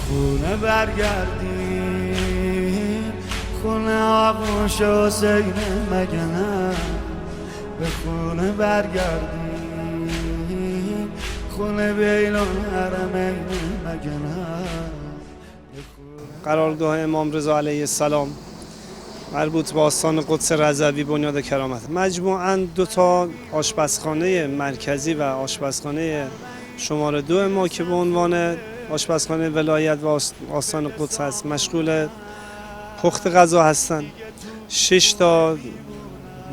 خونه برگردیم، خونه آغوش حسین مگه نه؟ به خونه برگردیم، خونه بیلون حرمین مگه نه؟ قرارگاه امام رضا علیه السلام مربوط به آستان قدس رضوی بنیاد کرامت. مجموعاً 2 تا آشپزخانه مرکزی و آشپزخانه شماره 2 ما که به عنوان آشپزخانه ولایت و آستان قدس هست مشغول پخت غذا هستند. 6 تا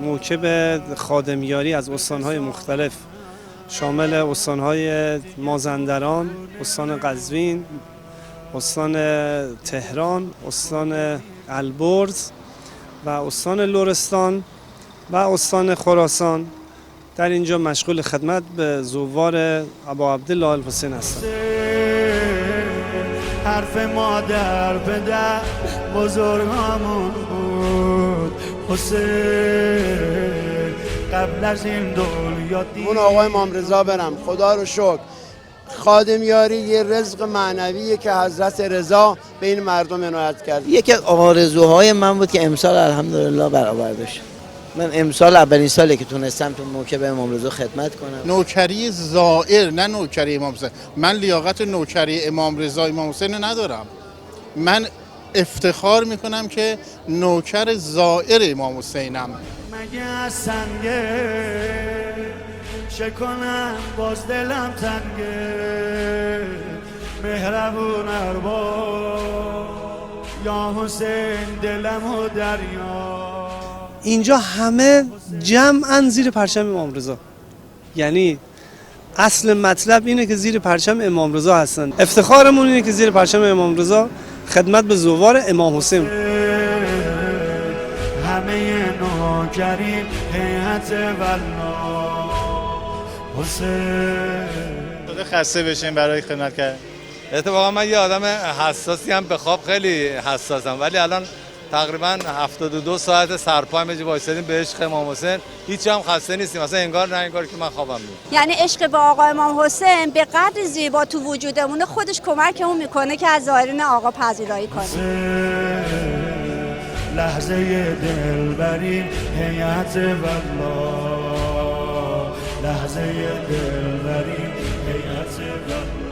موکب خادمیاری از استان‌های مختلف شامل استان‌های مازندران، استان قزوین، استان تهران، استان البرز و استان لرستان و استان خراسان در اینجا مشغول خدمت به زوار ابا عبدالله الحسین هستند. حرف مادر پدر بزرگامون بود حسین، قبل از این دنیا اون آقای امام رضا برم، خدا رو شکر خادمیاری یه رزق معنویه که حضرت رضا به این مردم عنایت کرد. یکی از آرزوهای من بود که امسال الحمدلله برآورده شد. من امسال اولین سالی که تونستم تو موکب امام رضا خدمت کنم. نوکری زائر نه نوکری امام حسین. من لیاقت نوکری امام رضا امام حسین ندارم. من افتخار میکنم که نوکر زائر امام حسینم. مگه از سنگه شکنم باز دلم تنگه، مهربون ارباب یا حسین دلم و دریا. اینجا همه جمعاً زیر پرچم امام رضا، یعنی اصل مطلب اینه که زیر پرچم امام رضا هستن. افتخارمون اینه که زیر پرچم امام رضا خدمت به زوار امام حسین. همه نوکریم هیئت والله حسین. خسته بشین برای خدمت کردن. اتفاقا من یه آدم حساسی هم به خواب خیلی حساسم، ولی الان تقریبا 72 ساعت سرپا همه وایسادیم به عشق امام حسین، هیچ هم خسته نیستیم، اصلا انگار نه انگار که من خوابم میاد. یعنی عشق به آقا امام حسین به قدر زیبا تو وجودمون خودش کمکمون میکنه که از ظاهرین آقا پذیرایی کنیم. لحظه دلبریم هیئت والله، لحظه دلبریم هیئت والله.